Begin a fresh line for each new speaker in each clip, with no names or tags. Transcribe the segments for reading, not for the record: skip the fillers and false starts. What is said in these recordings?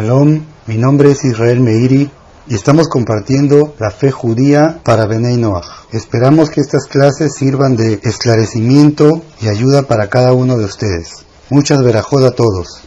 Shalom, mi nombre es Israel Meiri y estamos compartiendo la fe judía para Benei Noach. Esperamos que estas clases sirvan de esclarecimiento y ayuda para cada uno de ustedes. Muchas verajot a todos.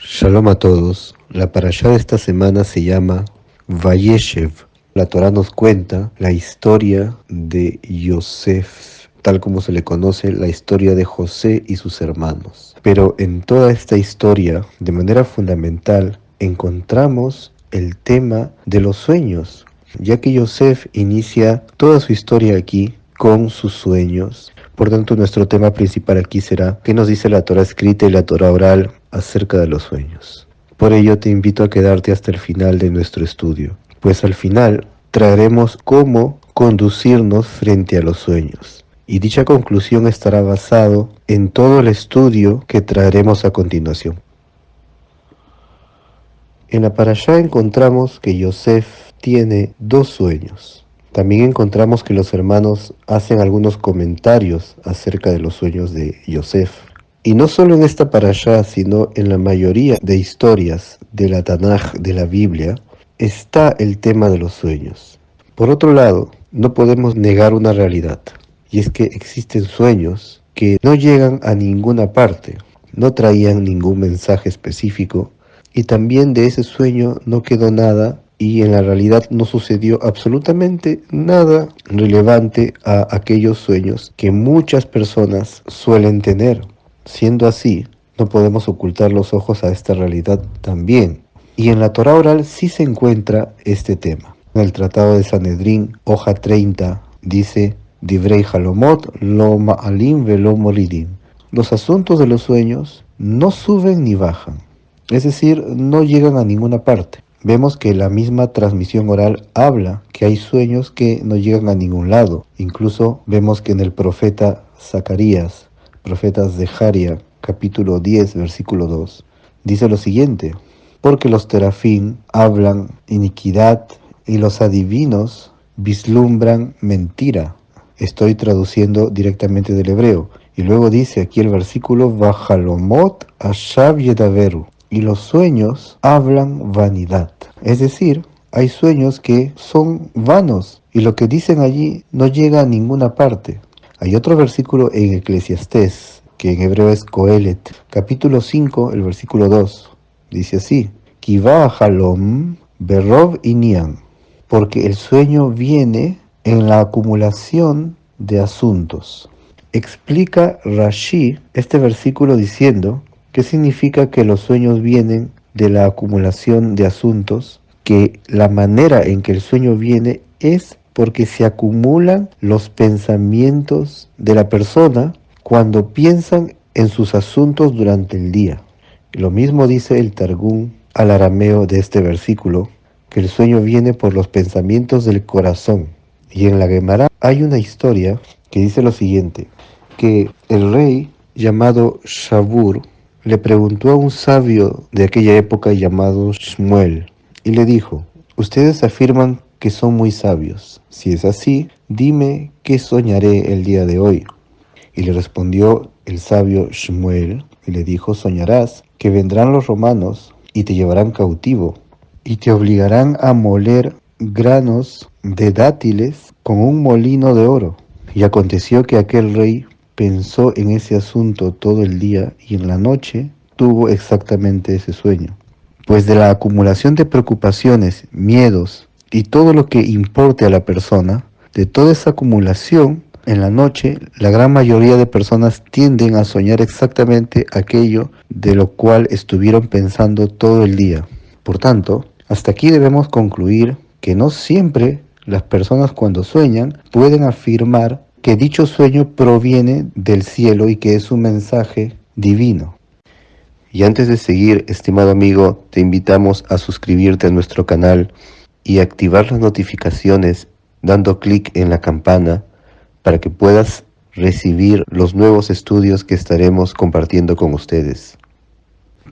Shalom a todos. La parashá de esta semana se llama Vayeshev. La Torá nos cuenta la historia de Yosef, tal como se le conoce la historia de José y sus hermanos. Pero en toda esta historia, de manera fundamental, encontramos el tema de los sueños, ya que Yosef inicia toda su historia aquí con sus sueños. Por tanto, nuestro tema principal aquí será ¿qué nos dice la Torá escrita y la Torá oral acerca de los sueños? Por ello te invito a quedarte hasta el final de nuestro estudio, pues al final traeremos cómo conducirnos frente a los sueños. Y dicha conclusión estará basado en todo el estudio que traeremos a continuación. En la parashá encontramos que Yosef tiene dos sueños. También encontramos que los hermanos hacen algunos comentarios acerca de los sueños de Yosef. Y no solo en esta parashá, sino en la mayoría de historias de la Tanaj, de la Biblia, está el tema de los sueños. Por otro lado, no podemos negar una realidad, y es que existen sueños que no llegan a ninguna parte, no traían ningún mensaje específico, y también de ese sueño no quedó nada, y en la realidad no sucedió absolutamente nada relevante a aquellos sueños que muchas personas suelen tener. Siendo así, no podemos ocultar los ojos a esta realidad también. Y en la Torá oral sí se encuentra este tema. En el Tratado de Sanedrín, hoja 30, dice Divrei Halomot lo ma'alim velo molidim. Los asuntos de los sueños no suben ni bajan, es decir, no llegan a ninguna parte. Vemos que la misma transmisión oral habla que hay sueños que no llegan a ningún lado. Incluso vemos que en el profeta Zacarías, profeta Zeharia, capítulo 10, versículo 2, dice lo siguiente: porque los terafín hablan iniquidad y los adivinos vislumbran mentira. Estoy traduciendo directamente del hebreo. Y luego dice aquí el versículo Vahalomot ashav yedaveru. Y los sueños hablan vanidad. Es decir, hay sueños que son vanos y lo que dicen allí no llega a ninguna parte. Hay otro versículo en Eclesiastés, que en hebreo es Coelet, capítulo 5, el versículo 2. Dice así: Kiva halom berov inian. Porque el sueño viene en la acumulación de asuntos. Explica Rashi este versículo diciendo ¿qué significa que los sueños vienen de la acumulación de asuntos? Que la manera en que el sueño viene es porque se acumulan los pensamientos de la persona cuando piensan en sus asuntos durante el día. Lo mismo dice el Targum al arameo de este versículo, que el sueño viene por los pensamientos del corazón. Y en la Gemara hay una historia que dice lo siguiente, que el rey llamado Shabur le preguntó a un sabio de aquella época llamado Shmuel y le dijo: ustedes afirman que son muy sabios. Si es así, dime qué soñaré el día de hoy. Y le respondió el sabio Shmuel y le dijo: soñarás que vendrán los romanos y te llevarán cautivo y te obligarán a moler granos de dátiles con un molino de oro. Y aconteció que aquel rey pensó en ese asunto todo el día y en la noche tuvo exactamente ese sueño. Pues de la acumulación de preocupaciones, miedos y todo lo que importe a la persona, de toda esa acumulación, en la noche la gran mayoría de personas tienden a soñar exactamente aquello de lo cual estuvieron pensando todo el día. Por tanto, hasta aquí debemos concluir que no siempre las personas cuando sueñan pueden afirmar que dicho sueño proviene del cielo y que es un mensaje divino. Y antes de seguir, estimado amigo, te invitamos a suscribirte a nuestro canal y activar las notificaciones dando clic en la campana para que puedas recibir los nuevos estudios que estaremos compartiendo con ustedes.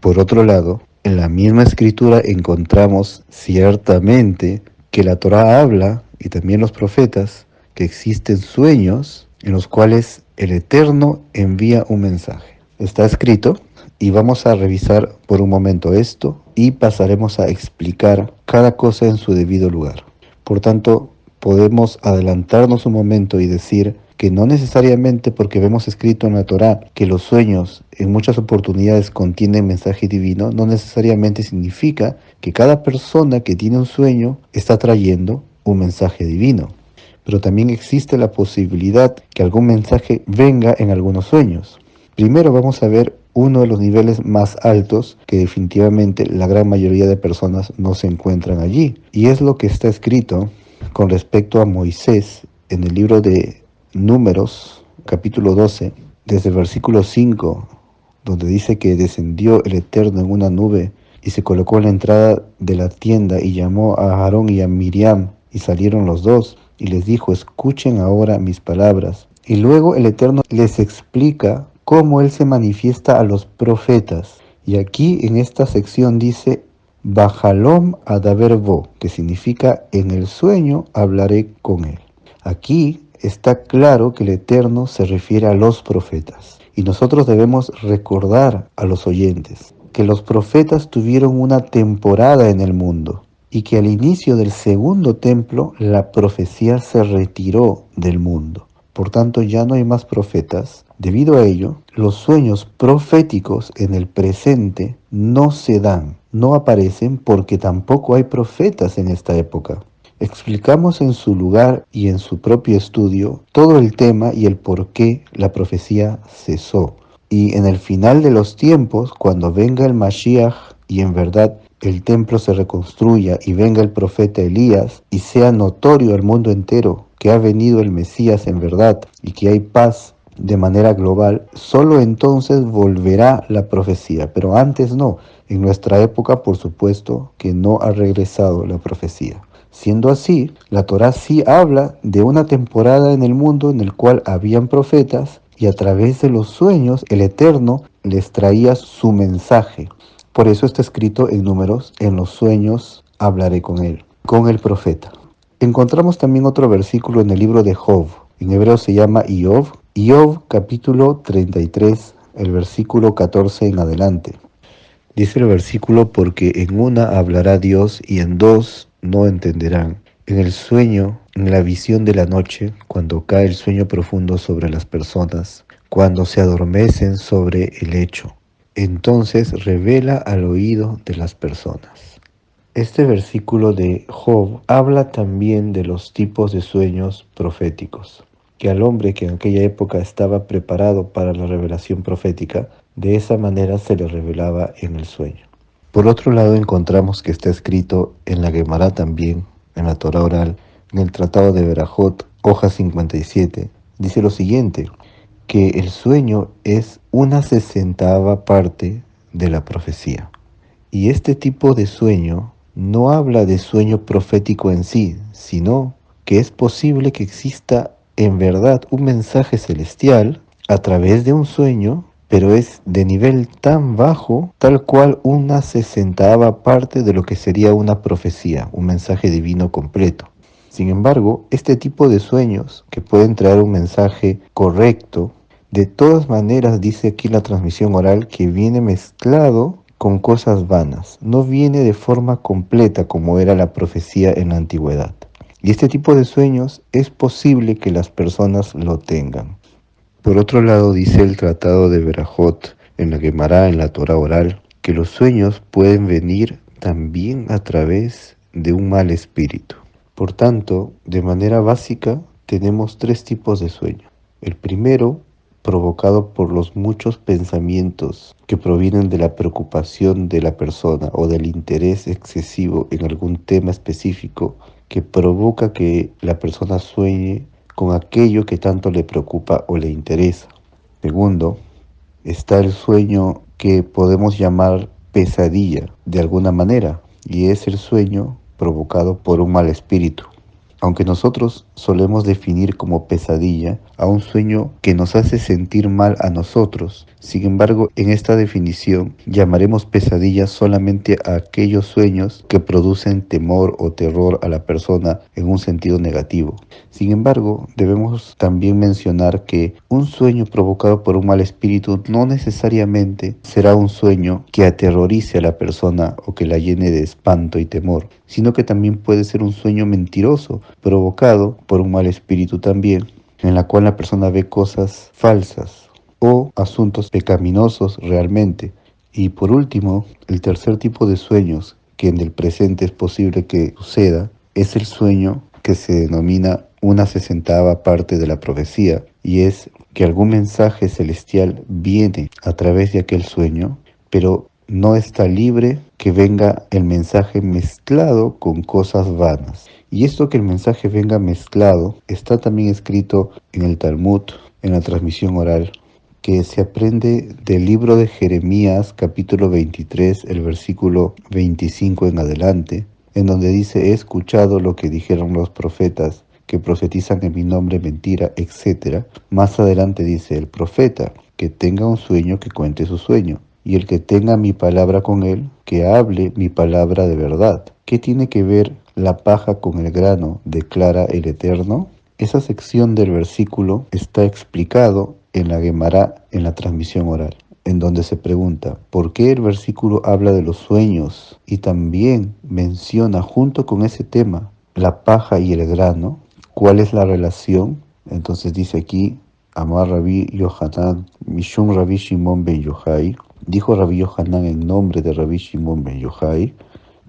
Por otro lado, en la misma escritura encontramos ciertamente que la Torá habla, y también los profetas, que existen sueños en los cuales el Eterno envía un mensaje. Está escrito Y vamos a revisar por un momento esto y pasaremos a explicar cada cosa en su debido lugar. Por tanto, podemos adelantarnos un momento y decir que no necesariamente porque vemos escrito en la Torá que los sueños en muchas oportunidades contienen mensaje divino, no necesariamente significa que cada persona que tiene un sueño está trayendo un mensaje divino. Pero también existe la posibilidad que algún mensaje venga en algunos sueños. Primero vamos a ver uno de los niveles más altos que definitivamente la gran mayoría de personas no se encuentran allí. Y es lo que está escrito con respecto a Moisés en el libro de Números, capítulo 12, desde el versículo 5, donde dice que descendió el Eterno en una nube y se colocó en la entrada de la tienda y llamó a Aarón y a Miriam y salieron los dos y les dijo: escuchen ahora mis palabras. Y luego el Eterno les explica cómo Él se manifiesta a los profetas. Y aquí en esta sección dice Bajalom Adaber Bo, que significa en el sueño hablaré con Él. Aquí está claro que el Eterno se refiere a los profetas. Y nosotros debemos recordar a los oyentes que los profetas tuvieron una temporada en el mundo y que al inicio del segundo templo la profecía se retiró del mundo. Por tanto, ya no hay más profetas. Debido a ello, los sueños proféticos en el presente no se dan, no aparecen porque tampoco hay profetas en esta época. Explicamos en su lugar y en su propio estudio todo el tema y el por qué la profecía cesó. Y en el final de los tiempos, cuando venga el Mashiach y en verdad el templo se reconstruya y venga el profeta Elías y sea notorio al mundo entero que ha venido el Mesías en verdad y que hay paz de manera global, solo entonces volverá la profecía, pero antes no. En nuestra época, por supuesto, que no ha regresado la profecía. Siendo así, la Torá sí habla de una temporada en el mundo en el cual habían profetas y a través de los sueños el Eterno les traía su mensaje. Por eso está escrito en Números: en los sueños hablaré con él, con el profeta. Encontramos también otro versículo en el libro de Job. En hebreo se llama Iov. Iov capítulo 33, el versículo 14 en adelante. Dice el versículo: porque en una hablará Dios y en dos no entenderán. En el sueño, en la visión de la noche, cuando cae el sueño profundo sobre las personas, cuando se adormecen sobre el lecho, entonces revela al oído de las personas. Este versículo de Job habla también de los tipos de sueños proféticos, que al hombre que en aquella época estaba preparado para la revelación profética, de esa manera se le revelaba en el sueño. Por otro lado, encontramos que está escrito en la Gemara también, en la Torah oral, en el Tratado de Berajot, hoja 57, dice lo siguiente: que el sueño es 1/60 parte de la profecía. Y este tipo de sueño no habla de sueño profético en sí, sino que es posible que exista en verdad un mensaje celestial a través de un sueño, pero es de nivel tan bajo, tal cual 1/60 parte de lo que sería una profecía, un mensaje divino completo. Sin embargo, este tipo de sueños, que pueden traer un mensaje correcto, de todas maneras dice aquí en la transmisión oral que viene mezclado con cosas vanas, no viene de forma completa como era la profecía en la antigüedad. Y este tipo de sueños es posible que las personas lo tengan. Por otro lado, dice el Tratado de Berajot, en la Gemara, en la Torah oral, que los sueños pueden venir también a través de un mal espíritu. Por tanto, de manera básica, tenemos 3 tipos de sueño. El primero, provocado por los muchos pensamientos que provienen de la preocupación de la persona o del interés excesivo en algún tema específico, que provoca que la persona sueñe con aquello que tanto le preocupa o le interesa. Segundo, está el sueño que podemos llamar pesadilla de alguna manera, y es el sueño provocado por un mal espíritu. Aunque nosotros solemos definir como pesadilla a un sueño que nos hace sentir mal a nosotros. Sin embargo, en esta definición llamaremos pesadilla solamente a aquellos sueños que producen temor o terror a la persona en un sentido negativo. Sin embargo, debemos también mencionar que un sueño provocado por un mal espíritu no necesariamente será un sueño que aterrorice a la persona o que la llene de espanto y temor, sino que también puede ser un sueño mentiroso provocado por un mal espíritu también, en la cual la persona ve cosas falsas o asuntos pecaminosos realmente. Y por último, el tercer tipo de sueños que en el presente es posible que suceda es el sueño que se denomina una 60ª parte de la profecía, y es que algún mensaje celestial viene a través de aquel sueño, pero no está libre que venga el mensaje mezclado con cosas vanas. Y esto que el mensaje venga mezclado está también escrito en el Talmud, en la transmisión oral, que se aprende del libro de Jeremías, capítulo 23, el versículo 25 en adelante, en donde dice: he escuchado lo que dijeron los profetas, que profetizan en mi nombre mentira, etc. Más adelante dice: el profeta que tenga un sueño, que cuente su sueño, y el que tenga mi palabra con él, que hable mi palabra de verdad. ¿Qué tiene que ver la paja con el grano?, declara el Eterno. Esa sección del versículo está explicado en la Guemará, en la transmisión oral, en donde se pregunta por qué el versículo habla de los sueños y también menciona junto con ese tema la paja y el grano. ¿Cuál es la relación? Entonces dice aquí: Amar Rabbi Yohanan Mishum Rabbi Shimon ben Yochai, dijo Rabbi Yohanan en nombre de Rabbi Shimon ben Yochai,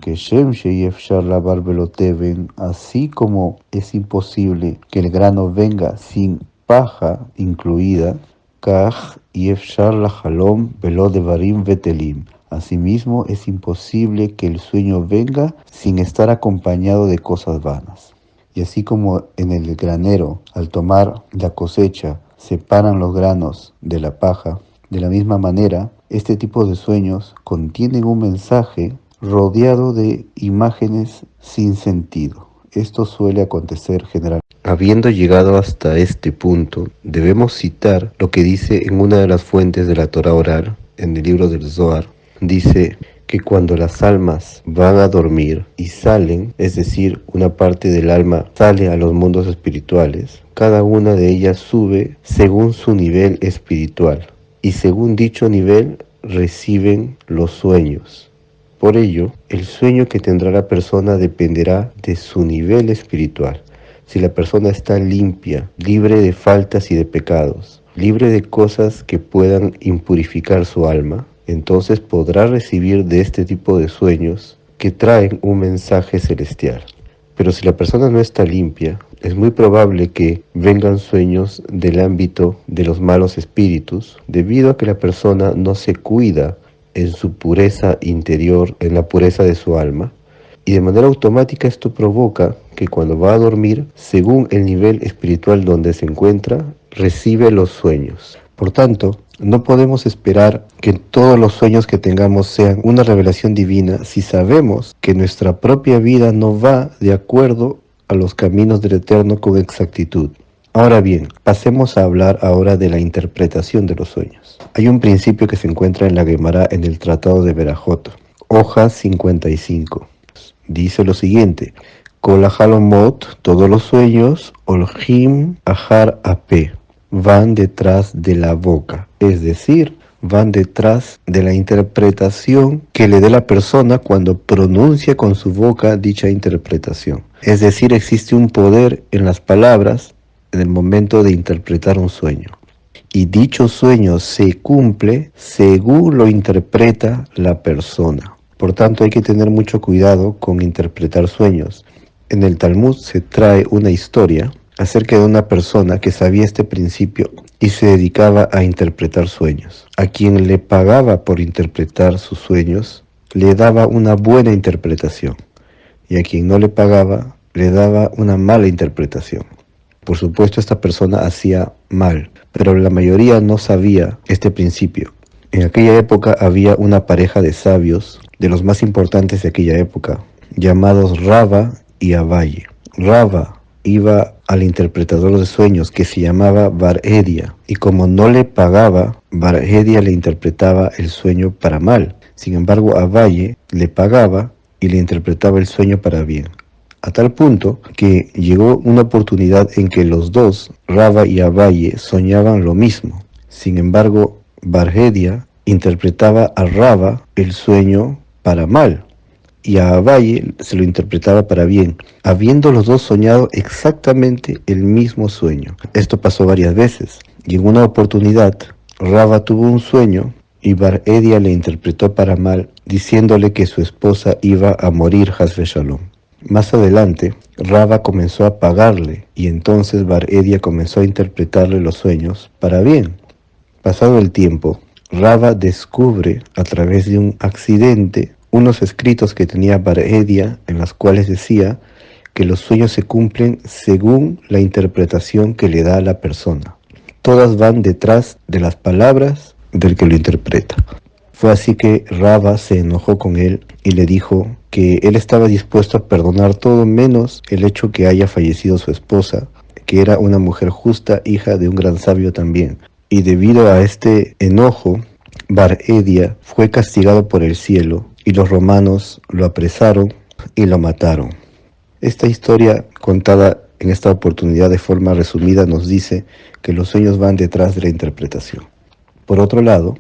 que Shem Sheyefshar Lavar Beloteven, así como es imposible que el grano venga sin paja incluida, Kach Yefshar Lahalom Belo Devarim Vetelim, asimismo es imposible que el sueño venga sin estar acompañado de cosas vanas. Y así como en el granero, al tomar la cosecha, separan los granos de la paja, de la misma manera, este tipo de sueños contienen un mensaje rodeado de imágenes sin sentido. Esto suele acontecer generalmente. Habiendo llegado hasta este punto, debemos citar lo que dice en una de las fuentes de la Torá oral, en el libro del Zohar. Dice que cuando las almas van a dormir y salen, es decir, una parte del alma sale a los mundos espirituales, cada una de ellas sube según su nivel espiritual, y según dicho nivel reciben los sueños. Por ello, el sueño que tendrá la persona dependerá de su nivel espiritual. Si la persona está limpia, libre de faltas y de pecados, libre de cosas que puedan impurificar su alma, entonces podrá recibir de este tipo de sueños que traen un mensaje celestial. Pero si la persona no está limpia, es muy probable que vengan sueños del ámbito de los malos espíritus, debido a que la persona no se cuida en su pureza interior, en la pureza de su alma, y de manera automática esto provoca que cuando va a dormir, según el nivel espiritual donde se encuentra, recibe los sueños. Por tanto, no podemos esperar que todos los sueños que tengamos sean una revelación divina si sabemos que nuestra propia vida no va de acuerdo a los caminos del Eterno con exactitud. Ahora bien, pasemos a hablar ahora de la interpretación de los sueños. Hay un principio que se encuentra en la Guemará en el Tratado de Berajot, hoja 55. Dice lo siguiente: Kol halomot, todos los sueños, olhim ahar ape, van detrás de la boca, es decir, van detrás de la interpretación que le dé la persona cuando pronuncia con su boca dicha interpretación. Es decir, existe un poder en las palabras en el momento de interpretar un sueño. Y dicho sueño se cumple según lo interpreta la persona. Por tanto, hay que tener mucho cuidado con interpretar sueños. En el Talmud se trae una historia acerca de una persona que sabía este principio y se dedicaba a interpretar sueños. A quien le pagaba por interpretar sus sueños, le daba una buena interpretación, y a quien no le pagaba, le daba una mala interpretación. Por supuesto, esta persona hacía mal, pero la mayoría no sabía este principio. En aquella época había una pareja de sabios, de los más importantes de aquella época, llamados Rava y Abaye. Rava iba al interpretador de sueños que se llamaba Bar Edia, y como no le pagaba, Bar Edia le interpretaba el sueño para mal. Sin embargo, Abaye le pagaba y le interpretaba el sueño para bien. A tal punto que llegó una oportunidad en que los dos, Rava y Abaye, soñaban lo mismo. Sin embargo, Bar Edia interpretaba a Rava el sueño para mal y a Abaye se lo interpretaba para bien, habiendo los dos soñado exactamente el mismo sueño. Esto pasó varias veces, y en una oportunidad Rava tuvo un sueño y Bar Edia le interpretó para mal, diciéndole que su esposa iba a morir, Haz Shalom. Más adelante, Rava comenzó a pagarle, y entonces Bar Edia comenzó a interpretarle los sueños para bien. Pasado el tiempo, Rava descubre a través de un accidente unos escritos que tenía Bar Edia, en los cuales decía que los sueños se cumplen según la interpretación que le da a la persona. Todas van detrás de las palabras del que lo interpreta. Fue así que Rava se enojó con él y le dijo que él estaba dispuesto a perdonar todo menos el hecho que haya fallecido su esposa, que era una mujer justa, hija de un gran sabio también. Y debido a este enojo, Bar Edia fue castigado por el cielo y los romanos lo apresaron y lo mataron. Esta historia, contada en esta oportunidad de forma resumida, nos dice que los sueños van detrás de la interpretación. Por otro lado,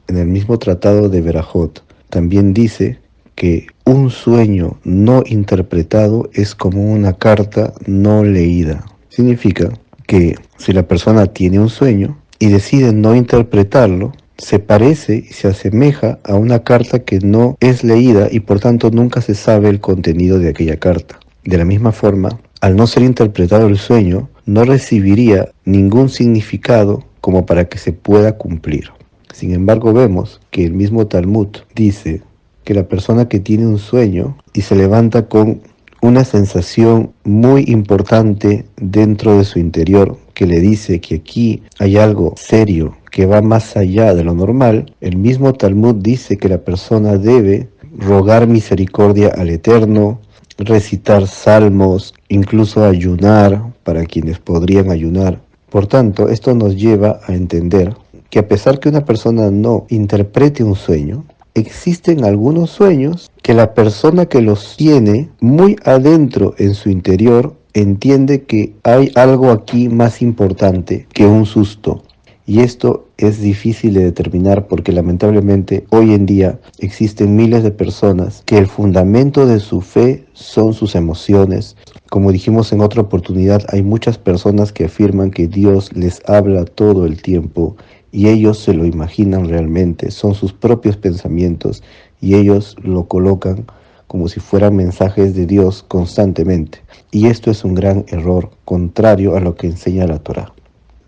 en el mismo tratado de Berajot, también dice que un sueño no interpretado es como una carta no leída. Significa que si la persona tiene un sueño y decide no interpretarlo, se parece y se asemeja a una carta que no es leída y por tanto nunca se sabe el contenido de aquella carta. De la misma forma, al no ser interpretado el sueño, no recibiría ningún significado como para que se pueda cumplir. Sin embargo, vemos que el mismo Talmud dice que la persona que tiene un sueño y se levanta con una sensación muy importante dentro de su interior, que le dice que aquí hay algo serio que va más allá de lo normal, el mismo Talmud dice que la persona debe rogar misericordia al Eterno, recitar salmos, incluso ayunar para quienes podrían ayunar. Por tanto, esto nos lleva a entender que a pesar que una persona no interprete un sueño, existen algunos sueños que la persona que los tiene muy adentro en su interior entiende que hay algo aquí más importante que un susto. Y esto es difícil de determinar porque lamentablemente hoy en día existen miles de personas que el fundamento de su fe son sus emociones. Como dijimos en otra oportunidad, hay muchas personas que afirman que Dios les habla todo el tiempo y ellos se lo imaginan realmente, son sus propios pensamientos y ellos lo colocan como si fueran mensajes de Dios constantemente. Y esto es un gran error, contrario a lo que enseña la Torá.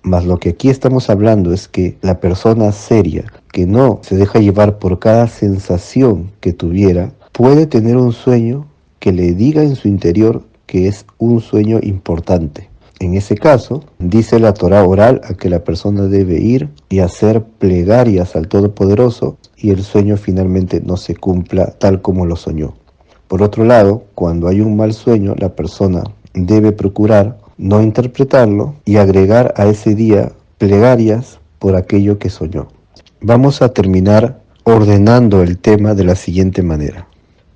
Mas lo que aquí estamos hablando es que la persona seria, que no se deja llevar por cada sensación que tuviera, puede tener un sueño que le diga en su interior que es un sueño importante. En ese caso, dice la Torá oral a que la persona debe ir y hacer plegarias al Todopoderoso y el sueño finalmente no se cumpla tal como lo soñó. Por otro lado, cuando hay un mal sueño, la persona debe procurar no interpretarlo y agregar a ese día plegarias por aquello que soñó. Vamos a terminar ordenando el tema de la siguiente manera.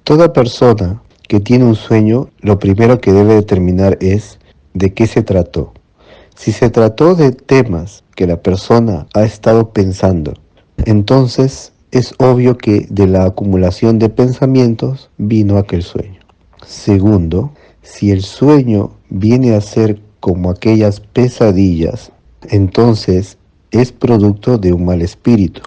Toda persona que tiene un sueño, lo primero que debe determinar es de qué se trató. Si se trató de temas que la persona ha estado pensando, entonces es obvio que de la acumulación de pensamientos vino aquel sueño. Segundo, si el sueño viene a ser como aquellas pesadillas, entonces es producto de un mal espíritu.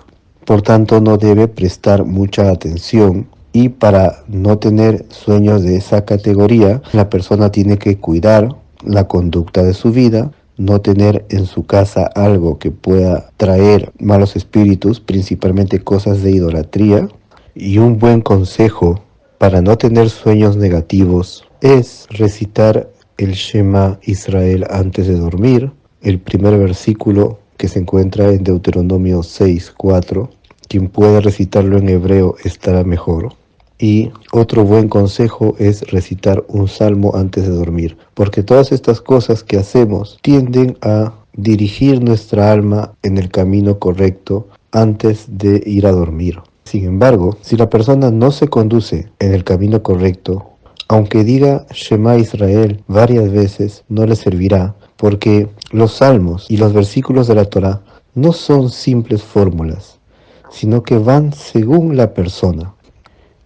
Por tanto, no debe prestar mucha atención y para no tener sueños de esa categoría, la persona tiene que cuidar la conducta de su vida, no tener en su casa algo que pueda traer malos espíritus, principalmente cosas de idolatría. Y un buen consejo para no tener sueños negativos es recitar el Shema Israel antes de dormir, el primer versículo que se encuentra en Deuteronomio 6:4. Quien pueda recitarlo en hebreo estará mejor. Y otro buen consejo es recitar un salmo antes de dormir, porque todas estas cosas que hacemos tienden a dirigir nuestra alma en el camino correcto antes de ir a dormir. Sin embargo, si la persona no se conduce en el camino correcto, aunque diga Shema Israel varias veces, no le servirá, porque los salmos y los versículos de la Torá no son simples fórmulas, sino que van según la persona.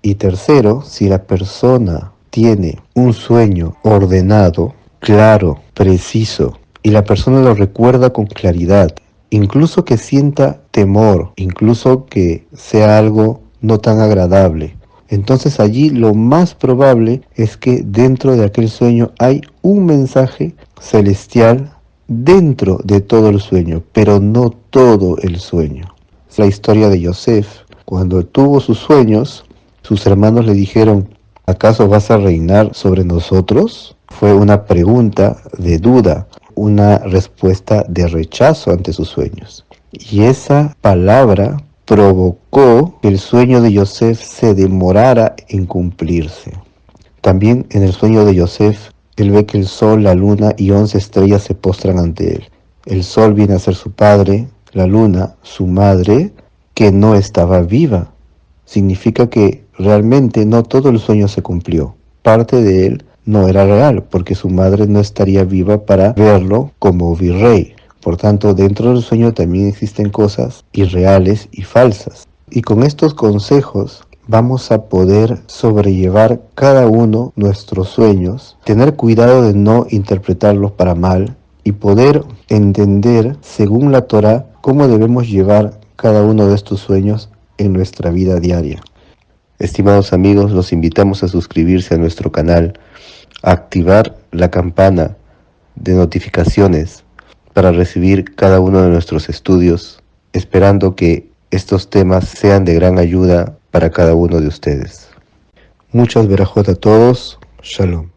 Y tercero, si la persona tiene un sueño ordenado, claro, preciso, y la persona lo recuerda con claridad, incluso que sienta temor, incluso que sea algo no tan agradable, entonces allí lo más probable es que dentro de aquel sueño hay un mensaje celestial dentro de todo el sueño, pero no todo el sueño. Es la historia de Yosef. Cuando tuvo sus sueños, sus hermanos le dijeron, ¿acaso vas a reinar sobre nosotros? Fue una pregunta de duda, una respuesta de rechazo ante sus sueños. Y esa palabra provocó que el sueño de Yosef se demorara en cumplirse. También en el sueño de Yosef, él ve que el sol, la luna y 11 estrellas se postran ante él. El sol viene a ser su padre, la luna su madre, que no estaba viva. Significa que realmente no todo el sueño se cumplió. Parte de él no era real, porque su madre no estaría viva para verlo como virrey. Por tanto, dentro del sueño también existen cosas irreales y falsas. Y con estos consejos vamos a poder sobrellevar cada uno nuestros sueños, tener cuidado de no interpretarlos para mal y poder entender, según la Torá, cómo debemos llevar cada uno de estos sueños en nuestra vida diaria. Estimados amigos, los invitamos a suscribirse a nuestro canal, a activar la campana de notificaciones para recibir cada uno de nuestros estudios, esperando que estos temas sean de gran ayuda para cada uno de ustedes. Muchas verajot a todos. Shalom.